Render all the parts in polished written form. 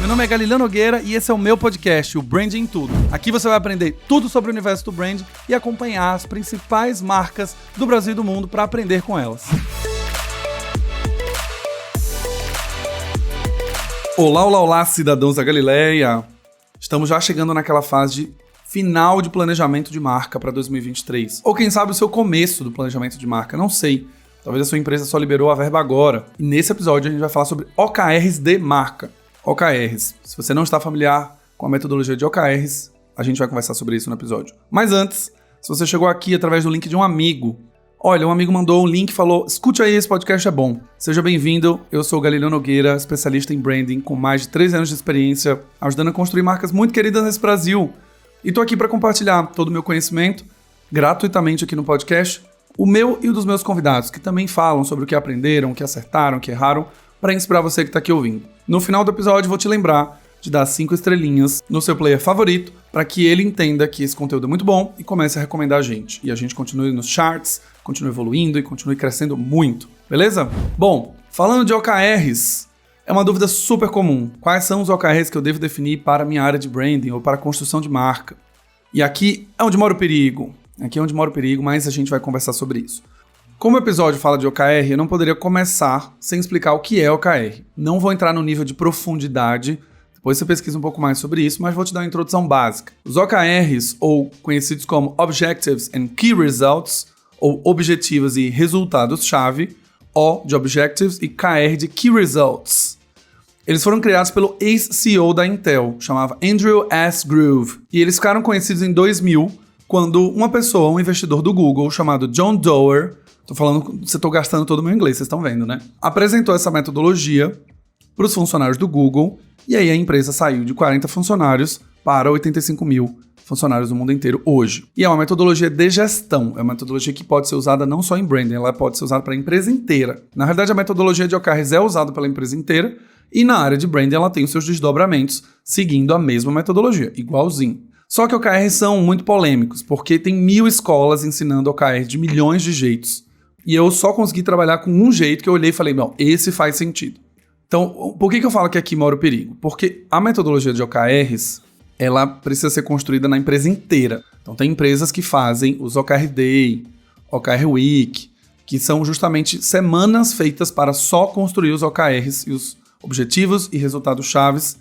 Meu nome é Galileu Nogueira e esse é o meu podcast, o Branding em Tudo. Aqui você vai aprender tudo sobre o universo do branding e acompanhar as principais marcas do Brasil e do mundo para aprender com elas. Olá, cidadãos da Galileia! Estamos já chegando naquela fase de final de planejamento de marca para 2023. Ou quem sabe o seu começo do planejamento de marca, não sei. Talvez a sua empresa só liberou a verba agora. E nesse episódio a gente vai falar sobre OKRs de marca. OKRs. Se você não está familiar com a metodologia de OKRs, a gente vai conversar sobre isso no episódio. Mas antes, se você chegou aqui através do link de um amigo, olha, um amigo mandou um link e falou: escute aí, esse podcast é bom. Seja bem-vindo, eu sou o Galileu Nogueira, especialista em branding, com mais de 3 anos de experiência, ajudando a construir marcas muito queridas nesse Brasil. E tô aqui para compartilhar todo o meu conhecimento, gratuitamente aqui no podcast, o meu e o dos meus convidados, que também falam sobre o que aprenderam, o que acertaram, o que erraram, para inspirar você que está aqui ouvindo. No final do episódio, vou te lembrar de dar 5 estrelinhas no seu player favorito, para que ele entenda que esse conteúdo é muito bom e comece a recomendar a gente. E a gente continue nos charts, continue evoluindo e continue crescendo muito, beleza? Bom, falando de OKRs, é uma dúvida super comum. Quais são os OKRs que eu devo definir para a minha área de branding ou para a construção de marca? E aqui é onde mora o perigo. Aqui é onde mora o perigo, mas a gente vai conversar sobre isso. Como o episódio fala de OKR, eu não poderia começar sem explicar o que é OKR. Não vou entrar no nível de profundidade, depois você pesquisa um pouco mais sobre isso, mas vou te dar uma introdução básica. Os OKRs, ou conhecidos como Objectives and Key Results, ou Objetivos e Resultados-Chave, O de Objectives e KR de Key Results. Eles foram criados pelo ex-CEO da Intel, chamava Andrew S. Grove, e eles ficaram conhecidos em 2000, quando uma pessoa, um investidor do Google, chamado John Doerr, tô gastando todo o meu inglês, vocês estão vendo, né? Apresentou essa metodologia para os funcionários do Google, e aí a empresa saiu de 40 funcionários para 85 mil funcionários do mundo inteiro hoje. E é uma metodologia de gestão, é uma metodologia que pode ser usada não só em branding, ela pode ser usada para a empresa inteira. Na realidade, a metodologia de OKRs é usada pela empresa inteira, e na área de branding ela tem os seus desdobramentos, seguindo a mesma metodologia, igualzinho. Só que OKRs são muito polêmicos, porque tem 1000 escolas ensinando OKRs de milhões de jeitos. E eu só consegui trabalhar com um jeito que eu olhei e falei, não, esse faz sentido. Então, por que eu falo que aqui mora o perigo? Porque a metodologia de OKRs, ela precisa ser construída na empresa inteira. Então, tem empresas que fazem os OKR Day, OKR Week, que são justamente semanas feitas para só construir os OKRs e os objetivos e resultados chaves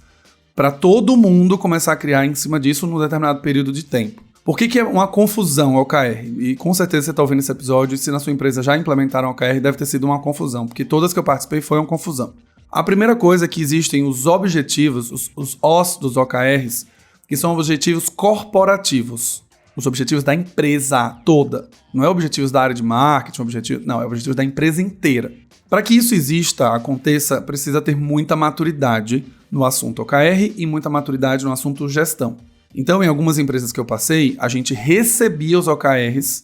para todo mundo começar a criar em cima disso num determinado período de tempo. Por que é uma confusão o OKR? E com certeza você está ouvindo esse episódio e se na sua empresa já implementaram o OKR, deve ter sido uma confusão, porque todas que eu participei foi uma confusão. A primeira coisa é que existem os objetivos, os Os dos OKRs, que são objetivos corporativos. Os objetivos da empresa toda. Não é objetivos da área de marketing, não, é objetivos da empresa inteira. Para que isso exista, aconteça, precisa ter muita maturidade no assunto OKR e muita maturidade no assunto gestão. Então, em algumas empresas que eu passei, a gente recebia os OKRs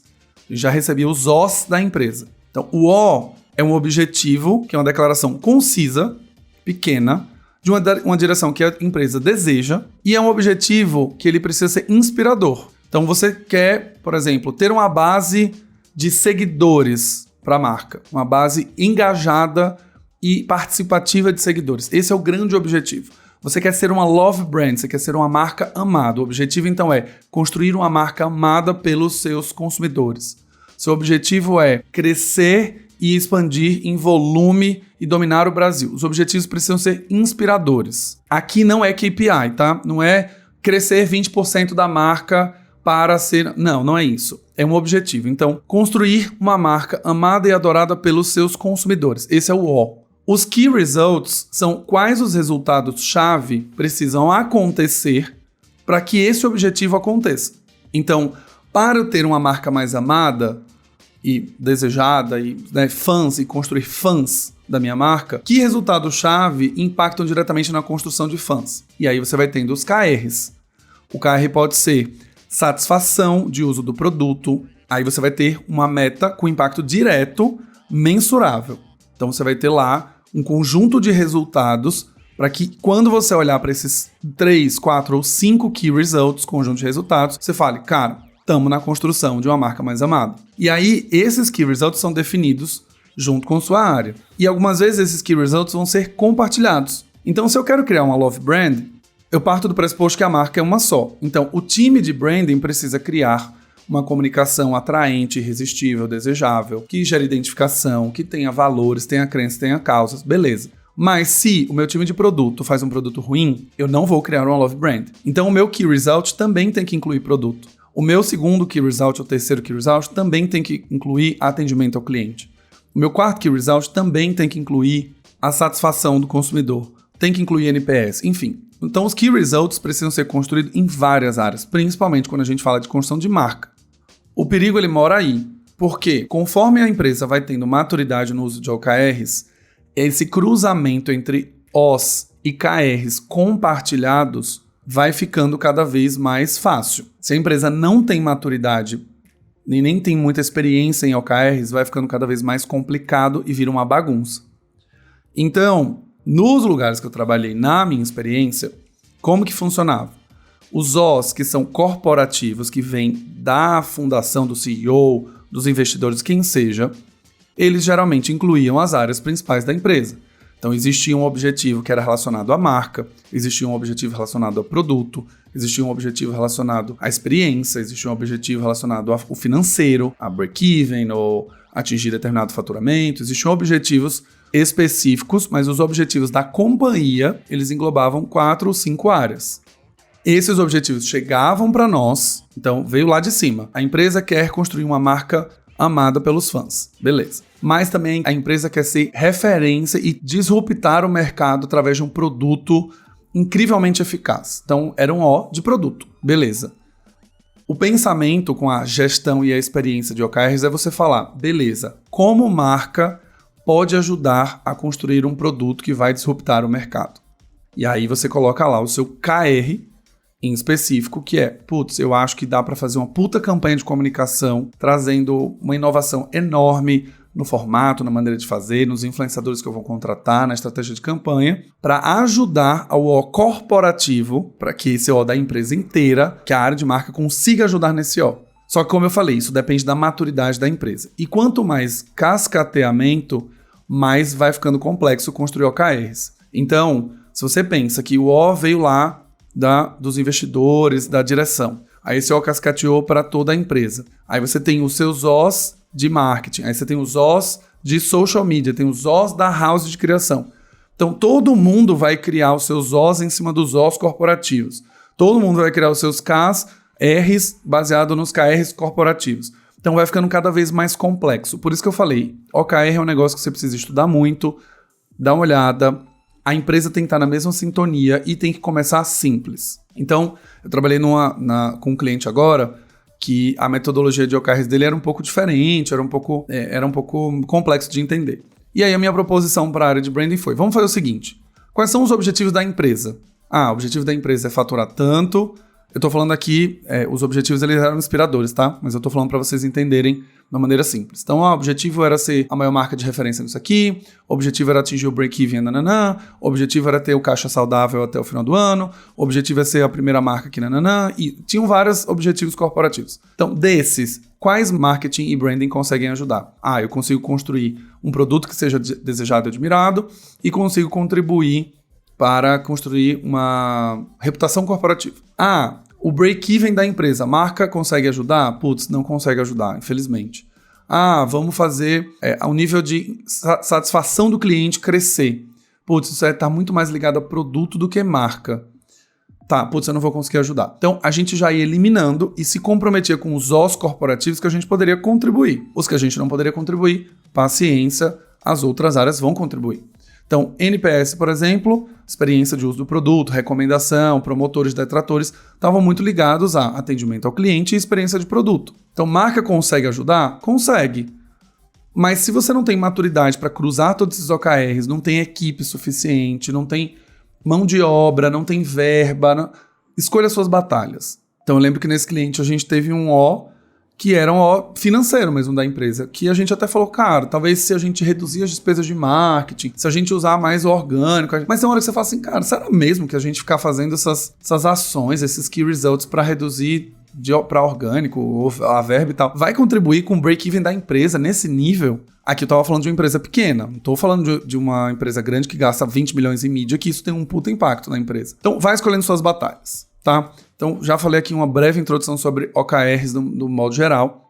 e já recebia os Os da empresa. Então, o O é um objetivo, que é uma declaração concisa, pequena, de uma direção que a empresa deseja, e é um objetivo que ele precisa ser inspirador. Então, você quer, por exemplo, ter uma base de seguidores para a marca, uma base engajada e participativa de seguidores. Esse é o grande objetivo. Você quer ser uma love brand, você quer ser uma marca amada. O objetivo, então, é construir uma marca amada pelos seus consumidores. Seu objetivo é crescer e expandir em volume e dominar o Brasil. Os objetivos precisam ser inspiradores. Aqui não é KPI, tá? Não é crescer 20% da marca para ser... Não é isso. É um objetivo. Então, construir uma marca amada e adorada pelos seus consumidores. Esse é o O. Os Key Results são quais os resultados-chave precisam acontecer para que esse objetivo aconteça. Então, para eu ter uma marca mais amada e desejada, e fãs, e construir fãs da minha marca, que resultados-chave impactam diretamente na construção de fãs? E aí você vai tendo os KRs. O KR pode ser satisfação de uso do produto, aí você vai ter uma meta com impacto direto, mensurável. Então você vai ter lá um conjunto de resultados para que quando você olhar para esses 3, 4 ou 5 key results, conjunto de resultados, você fale, cara, estamos na construção de uma marca mais amada. E aí esses key results são definidos junto com sua área. E algumas vezes esses key results vão ser compartilhados. Então, se eu quero criar uma love brand, eu parto do pressuposto que a marca é uma só. Então, o time de branding precisa criar uma comunicação atraente, irresistível, desejável, que gere identificação, que tenha valores, tenha crenças, tenha causas, beleza. Mas se o meu time de produto faz um produto ruim, eu não vou criar uma love brand. Então, o meu key result também tem que incluir produto. O meu segundo key result, o terceiro key result, também tem que incluir atendimento ao cliente. O meu quarto key result também tem que incluir a satisfação do consumidor. Tem que incluir NPS, enfim. Então, os key results precisam ser construídos em várias áreas, principalmente quando a gente fala de construção de marca. O perigo ele mora aí, porque conforme a empresa vai tendo maturidade no uso de OKRs, esse cruzamento entre Os e KRs compartilhados vai ficando cada vez mais fácil. Se a empresa não tem maturidade e nem tem muita experiência em OKRs, vai ficando cada vez mais complicado e vira uma bagunça. Então, nos lugares que eu trabalhei, na minha experiência, como que funcionava? Os Os, que são corporativos, que vêm da fundação do CEO, dos investidores, quem seja, eles geralmente incluíam as áreas principais da empresa. Então, existia um objetivo que era relacionado à marca, existia um objetivo relacionado ao produto, existia um objetivo relacionado à experiência, existia um objetivo relacionado ao financeiro, a break-even ou atingir determinado faturamento, existiam objetivos específicos, mas os objetivos da companhia, eles englobavam 4 ou 5 áreas. Esses objetivos chegavam para nós, então veio lá de cima. A empresa quer construir uma marca amada pelos fãs, beleza. Mas também a empresa quer ser referência e disruptar o mercado através de um produto incrivelmente eficaz. Então era um O de produto, beleza. O pensamento com a gestão e a experiência de OKRs é você falar, beleza, como marca pode ajudar a construir um produto que vai disruptar o mercado. E aí você coloca lá o seu KR em específico, que é, eu acho que dá para fazer uma puta campanha de comunicação, trazendo uma inovação enorme no formato, na maneira de fazer, nos influenciadores que eu vou contratar, na estratégia de campanha, para ajudar ao O corporativo, para que esse O da empresa inteira, que a área de marca consiga ajudar nesse O. Só que, como eu falei, isso depende da maturidade da empresa. E quanto mais cascateamento, mais vai ficando complexo construir OKRs. Então, se você pensa que o O veio lá dos investidores, da direção. Aí esse O cascateou para toda a empresa. Aí você tem os seus Os de marketing, aí você tem os Os de social media, tem os Os da house de criação. Então todo mundo vai criar os seus Os em cima dos Os corporativos. Todo mundo vai criar os seus Ks, Rs baseado nos KRs corporativos. Então vai ficando cada vez mais complexo. Por isso que eu falei, OKR é um negócio que você precisa estudar muito, dar uma olhada. A empresa tem que estar na mesma sintonia e tem que começar simples. Então, eu trabalhei com um cliente agora que a metodologia de OKRs dele era um pouco diferente, era um pouco complexo de entender. E aí a minha proposição para a área de branding foi, vamos fazer o seguinte, quais são os objetivos da empresa? O objetivo da empresa é faturar tanto. Eu tô falando aqui, os objetivos eles eram inspiradores, tá? Mas eu tô falando para vocês entenderem de uma maneira simples. Então, o objetivo era ser a maior marca de referência nisso aqui, o objetivo era atingir o break-even, nananã, o objetivo era ter o caixa saudável até o final do ano, o objetivo é ser a primeira marca aqui, nananã, e tinham vários objetivos corporativos. Então, desses, quais marketing e branding conseguem ajudar? Eu consigo construir um produto que seja desejado e admirado e consigo contribuir para construir uma reputação corporativa. O break-even da empresa, a marca consegue ajudar? Não consegue ajudar, infelizmente. Vamos fazer o nível de satisfação do cliente crescer. Isso está muito mais ligado a produto do que marca. Eu não vou conseguir ajudar. Então, a gente já ia eliminando e se comprometia com os Os corporativos que a gente poderia contribuir. Os que a gente não poderia contribuir, paciência, as outras áreas vão contribuir. Então, NPS, por exemplo, experiência de uso do produto, recomendação, promotores, detratores, estavam muito ligados a atendimento ao cliente e experiência de produto. Então, marca consegue ajudar? Consegue. Mas se você não tem maturidade para cruzar todos esses OKRs, não tem equipe suficiente, não tem mão de obra, não tem verba, escolha suas batalhas. Então, eu lembro que nesse cliente a gente teve um O que era um O financeiro mesmo da empresa, que a gente até falou, cara, talvez se a gente reduzir as despesas de marketing, se a gente usar mais o orgânico, mas tem uma hora que você fala assim, cara, será mesmo que a gente ficar fazendo essas ações, esses key results para reduzir para orgânico, ou a verba e tal, vai contribuir com o break-even da empresa nesse nível. Aqui eu tava falando de uma empresa pequena, não tô falando de uma empresa grande que gasta 20 milhões em mídia, que isso tem um puta impacto na empresa. Então vai escolhendo suas batalhas, tá? Então já falei aqui uma breve introdução sobre OKRs do modo geral,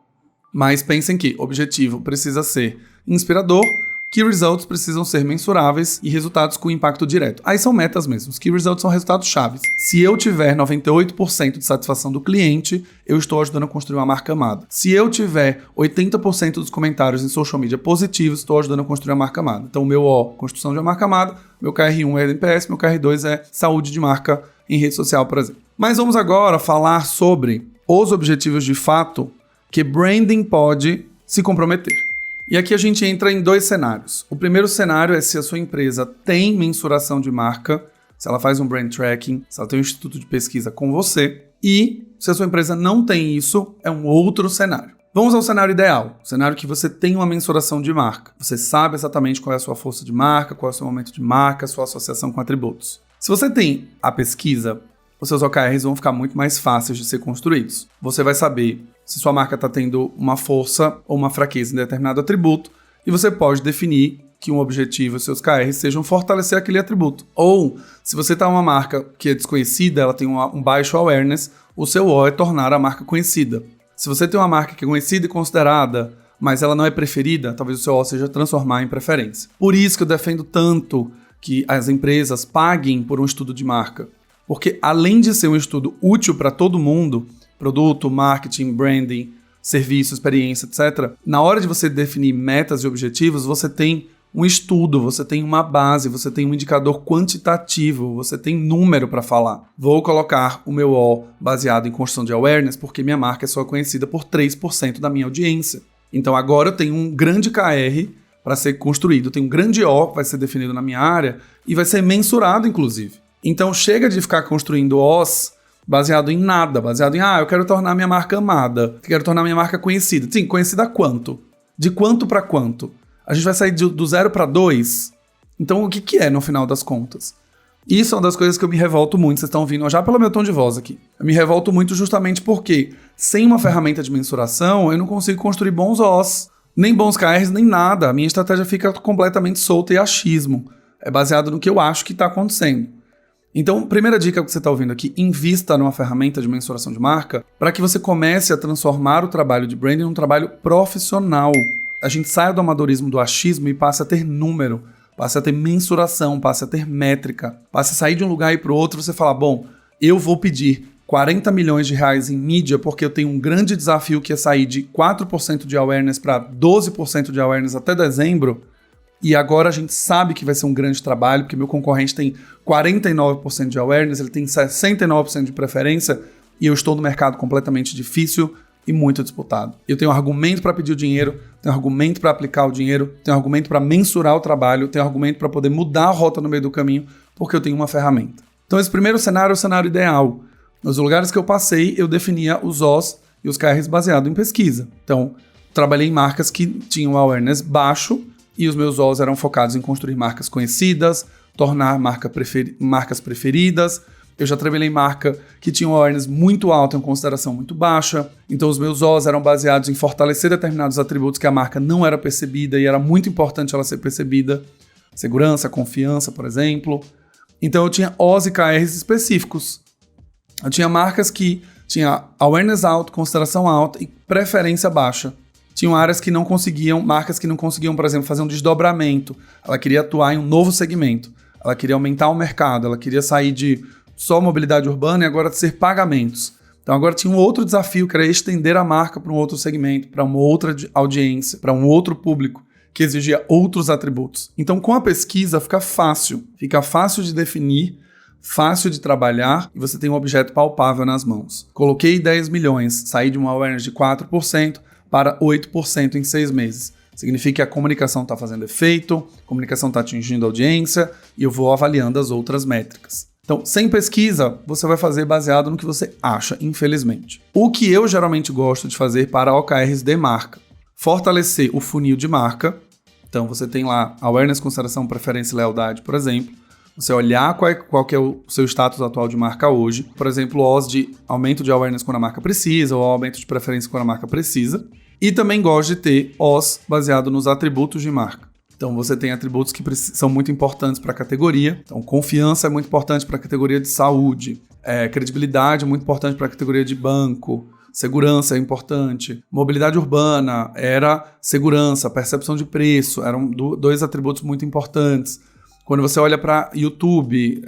mas pensem que o objetivo precisa ser inspirador, Key Results precisam ser mensuráveis e resultados com impacto direto. Aí são metas mesmo. Os Key Results são resultados chaves. Se eu tiver 98% de satisfação do cliente, eu estou ajudando a construir uma marca amada. Se eu tiver 80% dos comentários em social media positivos, estou ajudando a construir uma marca amada. Então, o meu O, construção de uma marca amada, meu KR1 é NPS, meu KR2 é saúde de marca em rede social, por exemplo. Mas vamos agora falar sobre os objetivos de fato que branding pode se comprometer. E aqui a gente entra em 2 cenários. O primeiro cenário é se a sua empresa tem mensuração de marca, se ela faz um brand tracking, se ela tem um instituto de pesquisa com você, e se a sua empresa não tem isso, é um outro cenário. Vamos ao cenário ideal, o cenário que você tem uma mensuração de marca. Você sabe exatamente qual é a sua força de marca, qual é o seu momento de marca, a sua associação com atributos. Se você tem a pesquisa, os seus OKRs vão ficar muito mais fáceis de ser construídos. Você vai saber se sua marca está tendo uma força ou uma fraqueza em determinado atributo, e você pode definir que um objetivo dos seus KRs sejam fortalecer aquele atributo. Ou, se você está uma marca que é desconhecida, ela tem um baixo awareness, o seu O é tornar a marca conhecida. Se você tem uma marca que é conhecida e considerada, mas ela não é preferida, talvez o seu O seja transformar em preferência. Por isso que eu defendo tanto que as empresas paguem por um estudo de marca. Porque além de ser um estudo útil para todo mundo, produto, marketing, branding, serviço, experiência, etc., na hora de você definir metas e objetivos, você tem um estudo, você tem uma base, você tem um indicador quantitativo, você tem número para falar. Vou colocar o meu O baseado em construção de awareness porque minha marca é só conhecida por 3% da minha audiência. Então agora eu tenho um grande KR para ser construído, tem um grande O que vai ser definido na minha área e vai ser mensurado, inclusive. Então chega de ficar construindo Os baseado em nada, baseado em, eu quero tornar minha marca amada, quero tornar minha marca conhecida. Sim, conhecida quanto? De quanto para quanto? A gente vai sair do 0 para 2? Então o que é no final das contas? Isso é uma das coisas que eu me revolto muito, vocês estão ouvindo já pelo meu tom de voz aqui. Eu me revolto muito justamente porque sem uma ferramenta de mensuração eu não consigo construir bons Os, nem bons KRs, nem nada. A minha estratégia fica completamente solta e achismo. É baseado no que eu acho que está acontecendo. Então, primeira dica que você está ouvindo aqui, invista numa ferramenta de mensuração de marca para que você comece a transformar o trabalho de branding num trabalho profissional. A gente saia do amadorismo, do achismo e passe a ter número, passe a ter mensuração, passe a ter métrica, passe a sair de um lugar e para o outro e você falar, bom, eu vou pedir 40 milhões de reais em mídia porque eu tenho um grande desafio que é sair de 4% de awareness para 12% de awareness até dezembro. E agora a gente sabe que vai ser um grande trabalho, porque meu concorrente tem 49% de awareness, ele tem 69% de preferência, e eu estou no mercado completamente difícil e muito disputado. Eu tenho argumento para pedir o dinheiro, tenho argumento para aplicar o dinheiro, tenho argumento para mensurar o trabalho, tenho argumento para poder mudar a rota no meio do caminho, porque eu tenho uma ferramenta. Então esse primeiro cenário é o cenário ideal. Nos lugares que eu passei, eu definia os Os e os KRs baseado em pesquisa. Então, trabalhei em marcas que tinham awareness baixo, e os meus Os eram focados em construir marcas conhecidas, tornar marcas preferidas. Eu já trabalhei em marca que tinha um awareness muito alto e uma consideração muito baixa. Então os meus Os eram baseados em fortalecer determinados atributos que a marca não era percebida e era muito importante ela ser percebida. Segurança, confiança, por exemplo. Então eu tinha Os e KRs específicos. Eu tinha marcas que tinham awareness alto, consideração alta e preferência baixa. Tinham áreas que não conseguiam, marcas que não conseguiam, por exemplo, fazer um desdobramento. Ela queria atuar em um novo segmento. Ela queria aumentar o mercado. Ela queria sair de só mobilidade urbana e agora de ser pagamentos. Então agora tinha um outro desafio, que era estender a marca para um outro segmento, para uma outra audiência, para um outro público, que exigia outros atributos. Então com a pesquisa fica fácil de definir, fácil de trabalhar e você tem um objeto palpável nas mãos. Coloquei 10 milhões, saí de uma awareness de 4%, para 8% em 6 meses. Significa que a comunicação está fazendo efeito, a comunicação está atingindo a audiência e eu vou avaliando as outras métricas. Então, sem pesquisa, você vai fazer baseado no que você acha, infelizmente. O que eu geralmente gosto de fazer para OKRs de marca? Fortalecer o funil de marca. Então, você tem lá awareness, consideração, preferência e lealdade, por exemplo. Você olhar qual que é o seu status atual de marca hoje. Por exemplo, Os de aumento de awareness quando a marca precisa, ou aumento de preferência quando a marca precisa. E também gosto de ter Os baseado nos atributos de marca. Então, você tem atributos que são muito importantes para a categoria. Então, confiança é muito importante para a categoria de saúde. Credibilidade é muito importante para a categoria de banco. Segurança é importante. Mobilidade urbana era segurança, percepção de preço. Eram dois atributos muito importantes. Quando você olha para YouTube,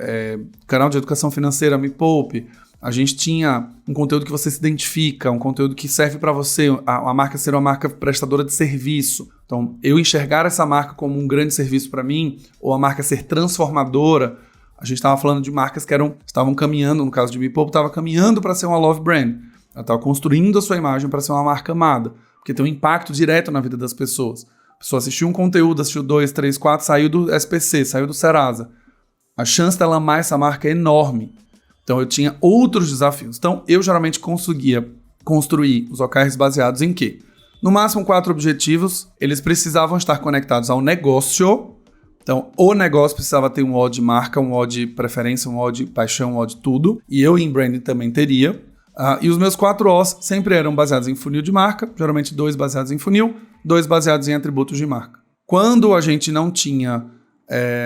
canal de educação financeira, Me Poupe, a gente tinha um conteúdo que você se identifica, um conteúdo que serve para você, a marca ser uma marca prestadora de serviço. Então, eu enxergar essa marca como um grande serviço para mim, ou a marca ser transformadora, a gente estava falando de marcas que estavam caminhando, no caso de Me Poupe, estava caminhando para ser uma love brand. Ela estava construindo a sua imagem para ser uma marca amada, porque tem um impacto direto na vida das pessoas. A pessoa assistiu um conteúdo, assistiu 2, 3, 4, saiu do SPC, saiu do Serasa. A chance dela amar essa marca é enorme. Então, eu tinha outros desafios. Então, eu geralmente conseguia construir os OKRs baseados em quê? No máximo 4 objetivos, eles precisavam estar conectados ao negócio. Então, o negócio precisava ter um O de marca, um O de preferência, um O de paixão, um O de tudo. E eu em branding também teria. E os meus 4 Os sempre eram baseados em funil de marca, geralmente 2 baseados em funil, 2 baseados em atributos de marca. Quando a gente não tinha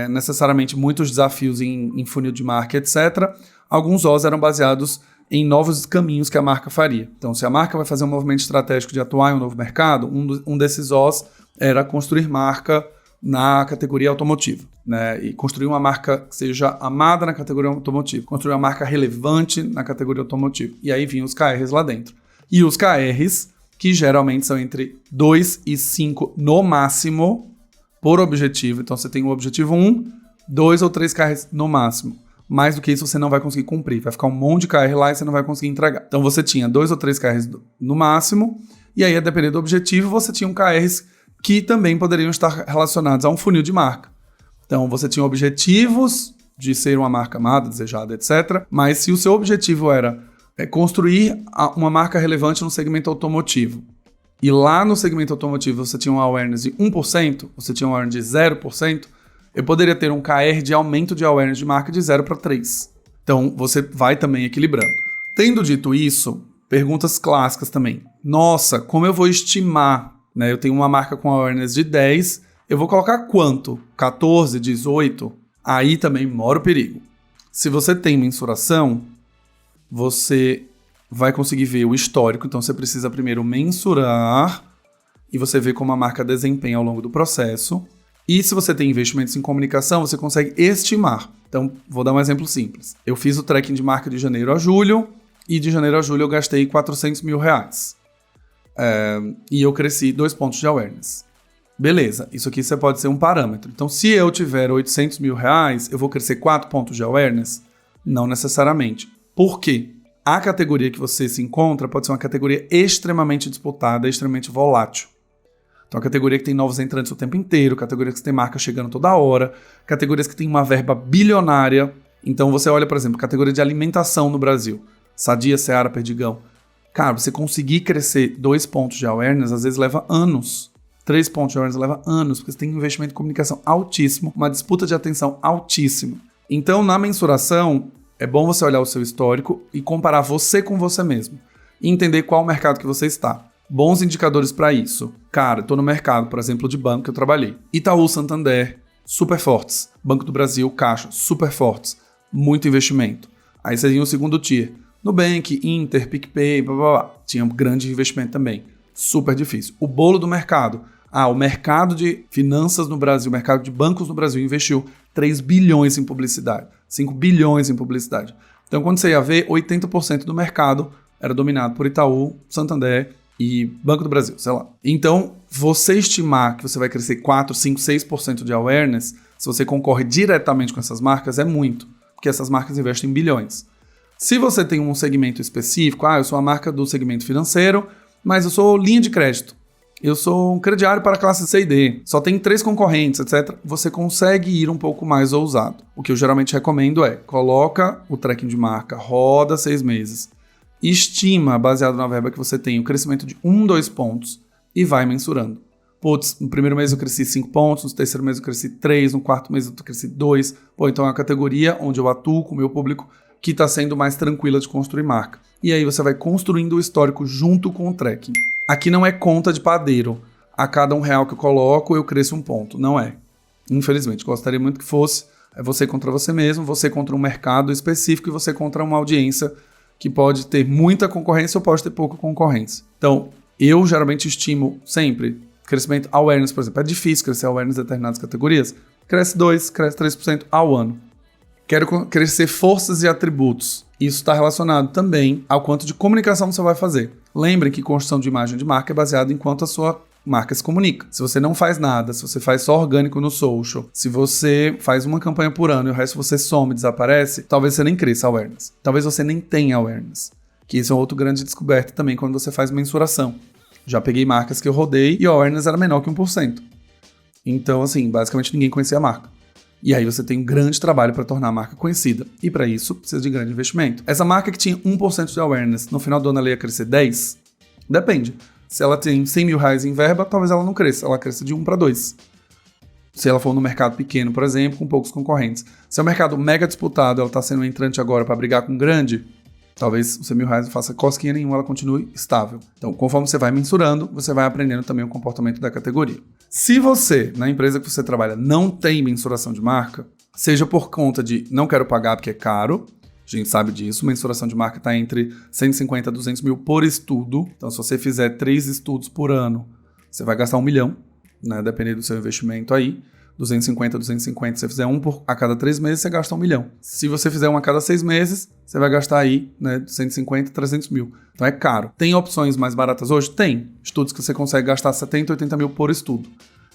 necessariamente muitos desafios em funil de marca, etc., alguns Os eram baseados em novos caminhos que a marca faria. Então, se a marca vai fazer um movimento estratégico de atuar em um novo mercado, um desses Os era construir marca na categoria automotiva, né? E construir uma marca que seja amada na categoria automotiva, construir uma marca relevante na categoria automotiva. E aí vinham os KRs lá dentro. E os KRs, que geralmente são entre 2 e 5 no máximo por objetivo. Então, você tem o objetivo 1, 2 ou 3 KRs no máximo. Mais do que isso, você não vai conseguir cumprir. Vai ficar um monte de KR lá e você não vai conseguir entregar. Então, você tinha 2 ou 3 KRs no máximo. E aí, a depender do objetivo, você tinha KRs que também poderiam estar relacionados a um funil de marca. Então, você tinha objetivos de ser uma marca amada, desejada, etc. Mas se o seu objetivo era construir uma marca relevante no segmento automotivo, e lá no segmento automotivo você tinha um awareness de 1%, você tinha um awareness de 0%, eu poderia ter um KR de aumento de awareness de marca de 0 para 3. Então, você vai também equilibrando. Tendo dito isso, perguntas clássicas também. Nossa, como eu vou estimar? Né? Eu tenho uma marca com awareness de 10, eu vou colocar quanto? 14, 18? Aí também mora o perigo. Se você tem mensuração, você vai conseguir ver o histórico. Então, você precisa primeiro mensurar e você vê como a marca desempenha ao longo do processo. E se você tem investimentos em comunicação, você consegue estimar. Então, vou dar um exemplo simples. Eu fiz o tracking de marca de janeiro a julho, e de janeiro a julho eu gastei R$400 mil. E eu cresci 2 pontos de awareness. Beleza, isso aqui você pode ser um parâmetro. Então, se eu tiver R$800 mil, eu vou crescer 4 pontos de awareness? Não necessariamente. Por quê? A categoria que você se encontra pode ser uma categoria extremamente disputada, extremamente volátil. Então, a categoria que tem novos entrantes o tempo inteiro, categoria que tem marca chegando toda hora, categorias que tem uma verba bilionária. Então, você olha, por exemplo, categoria de alimentação no Brasil. Sadia, Seara, Perdigão. Cara, você conseguir crescer 2 pontos de awareness, às vezes leva anos. 3 pontos de awareness leva anos, porque você tem um investimento em comunicação altíssimo, uma disputa de atenção altíssima. Então, na mensuração, é bom você olhar o seu histórico e comparar você com você mesmo. E entender qual mercado que você está. Bons indicadores para isso. Cara, estou no mercado, por exemplo, de banco que eu trabalhei. Itaú, Santander, super fortes. Banco do Brasil, Caixa, super fortes. Muito investimento. Aí você tinha o segundo tier. Nubank, Inter, PicPay, blá, blá, blá. Tinha um grande investimento também. Super difícil. O bolo do mercado. O mercado de finanças no Brasil, o mercado de bancos no Brasil investiu 3 bilhões em publicidade. 5 bilhões em publicidade. Então, quando você ia ver, 80% do mercado era dominado por Itaú, Santander e Banco do Brasil, sei lá. Então, você estimar que você vai crescer 4, 5, 6% de awareness, se você concorre diretamente com essas marcas, é muito, porque essas marcas investem em bilhões. Se você tem um segmento específico, eu sou a marca do segmento financeiro, mas eu sou linha de crédito, eu sou um crediário para a classe C e D, só tem 3 concorrentes, etc. Você consegue ir um pouco mais ousado. O que eu geralmente recomendo é, coloca o tracking de marca, roda 6 meses, estima, baseado na verba que você tem, o crescimento de 1, 2 pontos e vai mensurando. Putz, no primeiro mês eu cresci 5 pontos, no terceiro mês eu cresci 3, no quarto mês eu cresci 2. Pô, então é uma categoria onde eu atuo com o meu público que está sendo mais tranquila de construir marca. E aí você vai construindo o histórico junto com o tracking. Aqui não é conta de padeiro. A cada R$1 que eu coloco, eu cresço 1 ponto. Não é. Infelizmente, gostaria muito que fosse. É você contra você mesmo, você contra um mercado específico e você contra uma audiência que pode ter muita concorrência ou pode ter pouca concorrência. Então, eu geralmente estimo sempre crescimento awareness, por exemplo. É difícil crescer awareness em determinadas categorias. Cresce 2%, cresce 3% ao ano. Quero crescer forças e atributos. Isso está relacionado também ao quanto de comunicação você vai fazer. Lembrem que construção de imagem de marca é baseada em quanto a sua marca se comunica. Se você não faz nada, se você faz só orgânico no social, se você faz uma campanha por ano e o resto você some, desaparece, talvez você nem cresça awareness. Talvez você nem tenha awareness. Que isso é outro grande descoberta também quando você faz mensuração. Já peguei marcas que eu rodei e o awareness era menor que 1%. Então, assim, basicamente ninguém conhecia a marca. E aí você tem um grande trabalho para tornar a marca conhecida. E para isso, precisa de grande investimento. Essa marca que tinha 1% de awareness, no final do ano ela ia crescer 10%? Depende. Se ela tem R$100 mil em verba, talvez ela não cresça. Ela cresça de 1 para 2. Se ela for no mercado pequeno, por exemplo, com poucos concorrentes. Se é um mercado mega disputado, ela está sendo um entrante agora para brigar com um grande, talvez os R$100 mil não faça cosquinha nenhuma, ela continue estável. Então, conforme você vai mensurando, você vai aprendendo também o comportamento da categoria. Se você, na empresa que você trabalha, não tem mensuração de marca, seja por conta de não quero pagar porque é caro, a gente sabe disso, mensuração de marca está entre 150 a 200 mil por estudo. Então, se você fizer 3 estudos por ano, você vai gastar 1 milhão, né, dependendo do seu investimento aí. 250, se você fizer um a cada 3 meses, você gasta 1 milhão. Se você fizer um a cada 6 meses, você vai gastar aí, né, 150, 300 mil. Então é caro. Tem opções mais baratas hoje? Tem. Estudos que você consegue gastar 70, 80 mil por estudo.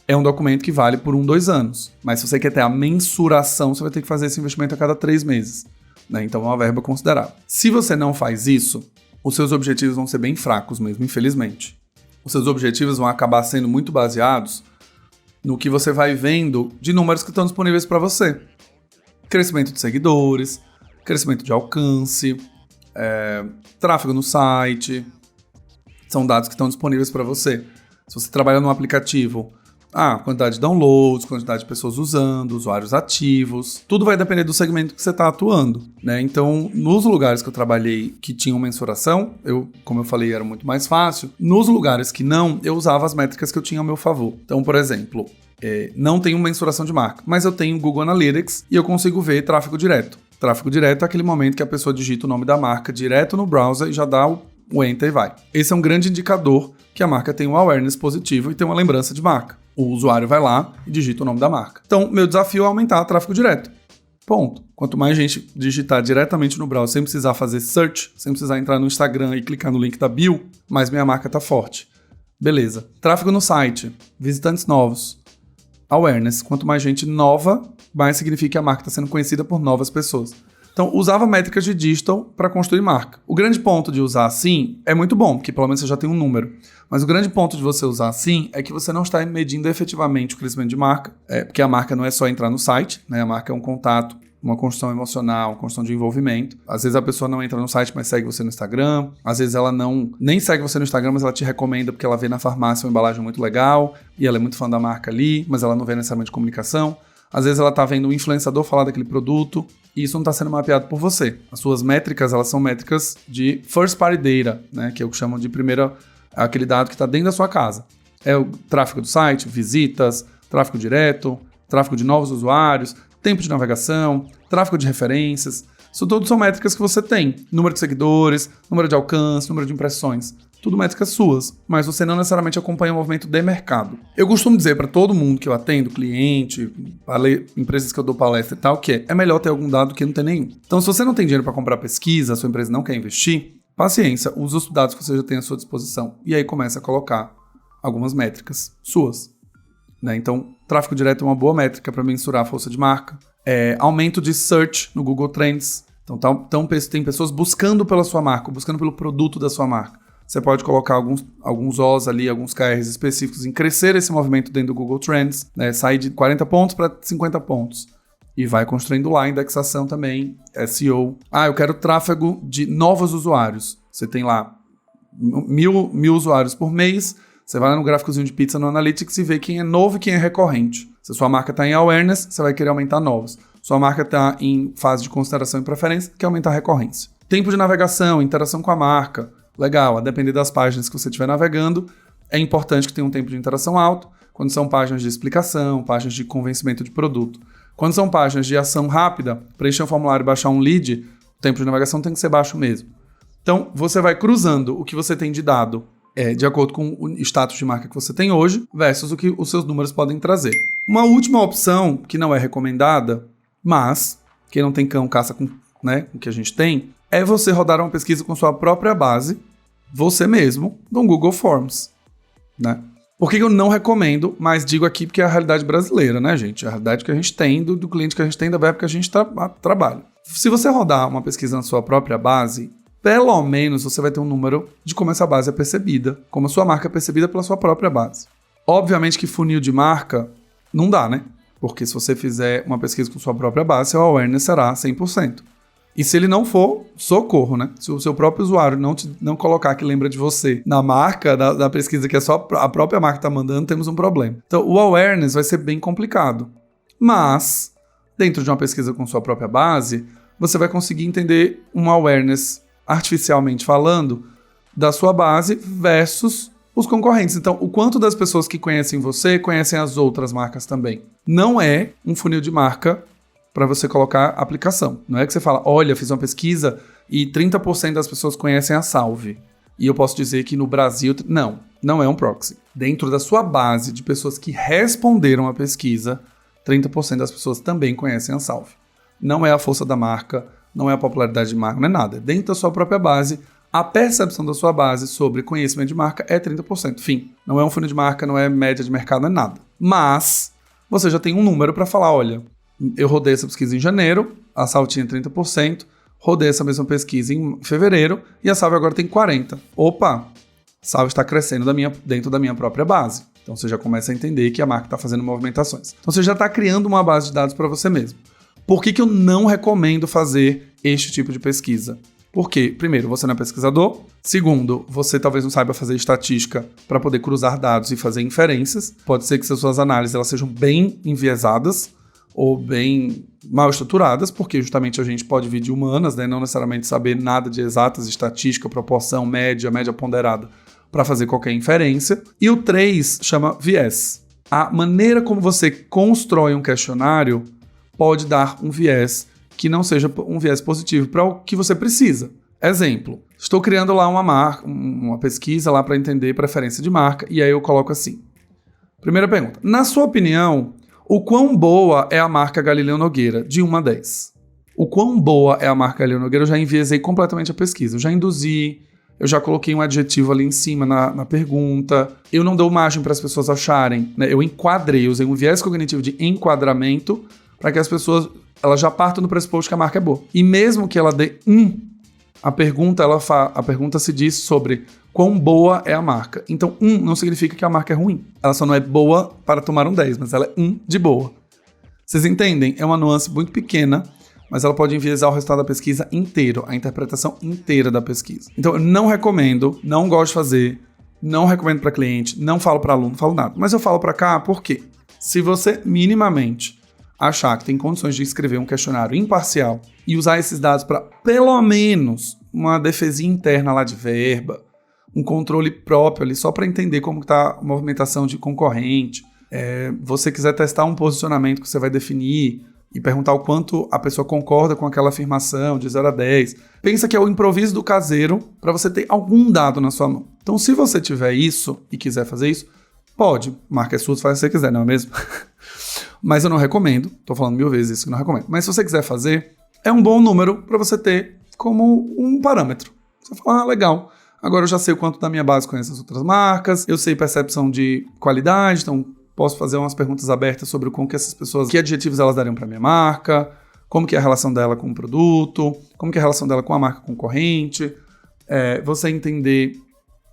É um documento que vale por 1, 2 anos. Mas se você quer ter a mensuração, você vai ter que fazer esse investimento a cada 3 meses. Né? Então é uma verba considerável. Se você não faz isso, os seus objetivos vão ser bem fracos mesmo, infelizmente. Os seus objetivos vão acabar sendo muito baseados no que você vai vendo de números que estão disponíveis para você. Crescimento de seguidores, crescimento de alcance, tráfego no site, são dados que estão disponíveis para você. Se você trabalha num aplicativo, quantidade de downloads, quantidade de pessoas usando, usuários ativos, tudo vai depender do segmento que você está atuando, né? Então, nos lugares que eu trabalhei que tinham mensuração, como eu falei, era muito mais fácil. Nos lugares que não, eu usava as métricas que eu tinha ao meu favor. Então, por exemplo, não tenho mensuração de marca, mas eu tenho Google Analytics e eu consigo ver tráfego direto. Tráfego direto é aquele momento que a pessoa digita o nome da marca direto no browser e já dá o enter e vai. Esse é um grande indicador que a marca tem um awareness positivo e tem uma lembrança de marca. O usuário vai lá e digita o nome da marca. Então, meu desafio é aumentar o tráfego direto. Ponto. Quanto mais gente digitar diretamente no browser, sem precisar fazer search, sem precisar entrar no Instagram e clicar no link da bio, mais minha marca está forte. Beleza. Tráfego no site, visitantes novos, awareness. Quanto mais gente nova, mais significa que a marca está sendo conhecida por novas pessoas. Então, usava métricas de digital para construir marca. O grande ponto de usar assim é muito bom, porque pelo menos você já tem um número. Mas o grande ponto de você usar assim é que você não está medindo efetivamente o crescimento de marca, porque a marca não é só entrar no site, né? A marca é um contato, uma construção emocional, uma construção de envolvimento. Às vezes a pessoa não entra no site, mas segue você no Instagram. Às vezes ela nem segue você no Instagram, mas ela te recomenda porque ela vê na farmácia uma embalagem muito legal e ela é muito fã da marca ali, mas ela não vê necessariamente comunicação. Às vezes ela está vendo um influenciador falar daquele produto e isso não está sendo mapeado por você. As suas métricas, elas são métricas de first party data, né, que eu chamo de primeira, aquele dado que está dentro da sua casa. É o tráfego do site, visitas, tráfego direto, tráfego de novos usuários, tempo de navegação, tráfego de referências. Isso tudo são métricas que você tem. Número de seguidores, número de alcance, número de impressões. Tudo métricas suas, mas você não necessariamente acompanha o movimento de mercado. Eu costumo dizer para todo mundo que eu atendo, cliente, empresas que eu dou palestra e tal, que é melhor ter algum dado do que não ter nenhum. Então, se você não tem dinheiro para comprar pesquisa, a sua empresa não quer investir, paciência, use os dados que você já tem à sua disposição. E aí começa a colocar algumas métricas suas. Né? Então, tráfego direto é uma boa métrica para mensurar a força de marca. Aumento de search no Google Trends. Então, tem pessoas buscando pela sua marca, buscando pelo produto da sua marca. Você pode colocar alguns Os ali, alguns KRs específicos em crescer esse movimento dentro do Google Trends, né? Sair de 40 pontos para 50 pontos. E vai construindo lá a indexação também, SEO. Eu quero tráfego de novos usuários. Você tem lá 1.000 usuários por mês, Você vai lá no gráficozinho de pizza no Analytics e vê quem é novo e quem é recorrente. Se a sua marca está em awareness, você vai querer aumentar novos. Sua marca está em fase de consideração e preferência, quer aumentar a recorrência. Tempo de navegação, interação com a marca. Legal, a depender das páginas que você estiver navegando, é importante que tenha um tempo de interação alto. Quando são páginas de explicação, páginas de convencimento de produto. Quando são páginas de ação rápida, preencher um formulário e baixar um lead, o tempo de navegação tem que ser baixo mesmo. Então, você vai cruzando o que você tem de dado de acordo com o status de marca que você tem hoje versus o que os seus números podem trazer. Uma última opção, que não é recomendada, mas quem não tem cão caça com o que a gente tem, é você rodar uma pesquisa com sua própria base, você mesmo, no Google Forms. Né? Por que eu não recomendo, mas digo aqui porque é a realidade brasileira, né, gente? É a realidade que a gente tem, do cliente que a gente tem, da verba que a gente trabalha. Se você rodar uma pesquisa na sua própria base, pelo menos você vai ter um número de como essa base é percebida, como a sua marca é percebida pela sua própria base. Obviamente que funil de marca não dá, né? Porque se você fizer uma pesquisa com sua própria base, seu awareness será 100%. E se ele não for, socorro, né? Se o seu próprio usuário não colocar que lembra de você na marca da pesquisa que é só a própria marca está mandando, temos um problema. Então, o awareness vai ser bem complicado. Mas, dentro de uma pesquisa com sua própria base, você vai conseguir entender um awareness, artificialmente falando, da sua base versus os concorrentes. Então, o quanto das pessoas que conhecem você conhecem as outras marcas também. Não é um funil de marca para você colocar aplicação. Não é que você fala, olha, fiz uma pesquisa e 30% das pessoas conhecem a Salve. E eu posso dizer que no Brasil... Não é um proxy. Dentro da sua base de pessoas que responderam à pesquisa, 30% das pessoas também conhecem a Salve. Não é a força da marca, não é a popularidade de marca, não é nada. Dentro da sua própria base, a percepção da sua base sobre conhecimento de marca é 30%. Fim. Não é um funil de marca, não é média de mercado, não é nada. Mas você já tem um número para falar, olha... Eu rodei essa pesquisa em janeiro, a Salve tinha 30%, rodei essa mesma pesquisa em fevereiro e a Salve agora tem 40%. Opa, a Salve está crescendo dentro da minha própria base. Então você já começa a entender que a marca está fazendo movimentações. Então você já está criando uma base de dados para você mesmo. Por que eu não recomendo fazer este tipo de pesquisa? Porque, primeiro, você não é pesquisador. Segundo, você talvez não saiba fazer estatística para poder cruzar dados e fazer inferências. Pode ser que as suas análises elas sejam bem enviesadas, ou bem mal estruturadas, porque justamente a gente pode vir de humanas, né? Não necessariamente saber nada de exatas, estatística, proporção, média ponderada, para fazer qualquer inferência. E o 3 chama viés. A maneira como você constrói um questionário pode dar um viés que não seja um viés positivo para o que você precisa. Exemplo, estou criando lá uma pesquisa lá para entender preferência de marca, e aí eu coloco assim. Primeira pergunta, na sua opinião, o quão boa é a marca Galileu Nogueira, de 1 a 10? O quão boa é a marca Galileu Nogueira, eu já enviesei completamente a pesquisa. Eu já induzi, eu já coloquei um adjetivo ali em cima na pergunta. Eu não dou margem para as pessoas acharem, né? Eu enquadrei, usei um viés cognitivo de enquadramento para que as pessoas elas já partam do pressuposto que a marca é boa. E mesmo que ela dê a pergunta se diz sobre quão boa é a marca. Então, não significa que a marca é ruim. Ela só não é boa para tomar um 10, mas ela é de boa. Vocês entendem? É uma nuance muito pequena, mas ela pode enviesar o resultado da pesquisa inteiro, a interpretação inteira da pesquisa. Então, eu não recomendo, não gosto de fazer, não recomendo para cliente, não falo para aluno, não falo nada. Mas eu falo para cá porque se você minimamente achar que tem condições de escrever um questionário imparcial e usar esses dados para, pelo menos, uma defesinha interna lá de verba, um controle próprio ali, só para entender como está a movimentação de concorrente. Você quiser testar um posicionamento que você vai definir e perguntar o quanto a pessoa concorda com aquela afirmação de 0 a 10. Pensa que é o improviso do caseiro para você ter algum dado na sua mão. Então, se você tiver isso e quiser fazer isso, pode. Marca é sua, faz o que você quiser, não é mesmo? Mas eu não recomendo. Estou falando 1000 vezes isso que eu não recomendo. Mas se você quiser fazer, é um bom número para você ter como um parâmetro. Você fala, legal. Agora eu já sei o quanto da minha base conhece as outras marcas, eu sei percepção de qualidade, então posso fazer umas perguntas abertas sobre como que essas pessoas, que adjetivos elas dariam para minha marca, como que é a relação dela com o produto, como que é a relação dela com a marca concorrente, você entender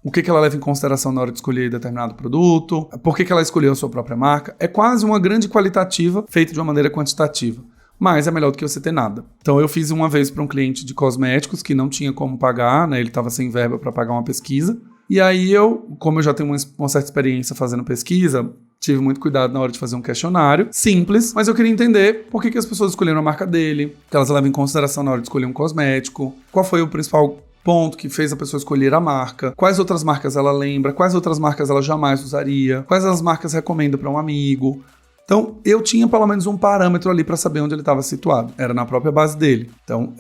o que ela leva em consideração na hora de escolher determinado produto, por que ela escolheu a sua própria marca. É quase uma grande qualitativa feita de uma maneira quantitativa. Mas é melhor do que você ter nada. Então eu fiz uma vez para um cliente de cosméticos que não tinha como pagar, né? Ele estava sem verba para pagar uma pesquisa. E aí como eu já tenho uma certa experiência fazendo pesquisa, tive muito cuidado na hora de fazer um questionário, simples, mas eu queria entender por que as pessoas escolheram a marca dele, que elas levam em consideração na hora de escolher um cosmético, qual foi o principal ponto que fez a pessoa escolher a marca, quais outras marcas ela lembra, quais outras marcas ela jamais usaria, quais as marcas recomenda para um amigo. Então, eu tinha pelo menos um parâmetro ali para saber onde ele estava situado. Era na própria base dele. Então,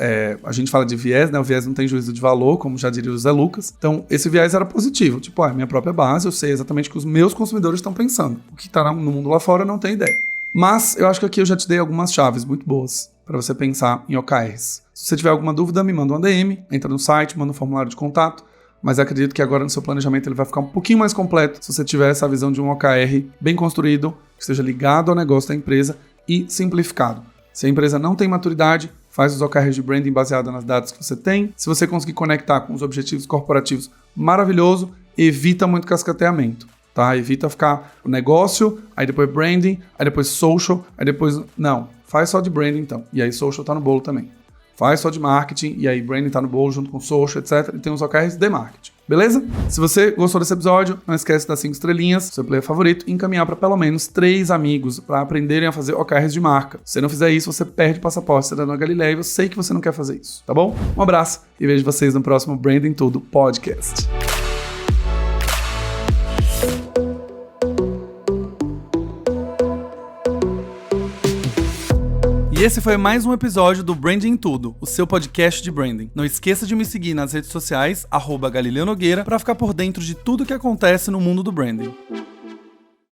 a gente fala de viés, né? O viés não tem juízo de valor, como já diria o Zé Lucas. Então, esse viés era positivo. Tipo, minha própria base, eu sei exatamente o que os meus consumidores estão pensando. O que está no mundo lá fora, eu não tenho ideia. Mas, eu acho que aqui eu já te dei algumas chaves muito boas para você pensar em OKRs. Se você tiver alguma dúvida, me manda uma DM, entra no site, manda um formulário de contato. Mas acredito que agora no seu planejamento ele vai ficar um pouquinho mais completo se você tiver essa visão de um OKR bem construído, que esteja ligado ao negócio da empresa e simplificado. Se a empresa não tem maturidade, faz os OKRs de branding baseado nas datas que você tem. Se você conseguir conectar com os objetivos corporativos, maravilhoso, evita muito cascateamento, tá? Evita ficar o negócio, aí depois branding, aí depois social, aí depois... Não, faz só de branding então, e aí social tá no bolo também. Faz só de marketing, e aí branding tá no bolo junto com social, etc. E tem os OKRs de marketing. Beleza? Se você gostou desse episódio, não esquece das 5 estrelinhas, seu player favorito, e encaminhar para pelo menos 3 amigos para aprenderem a fazer OKRs de marca. Se você não fizer isso, você perde o passaporte Cidadão Galileia, e eu sei que você não quer fazer isso, tá bom? Um abraço e vejo vocês no próximo Branding Tudo Podcast. E esse foi mais um episódio do Branding Tudo, o seu podcast de branding. Não esqueça de me seguir nas redes sociais, @Galileu Nogueira, para ficar por dentro de tudo que acontece no mundo do branding.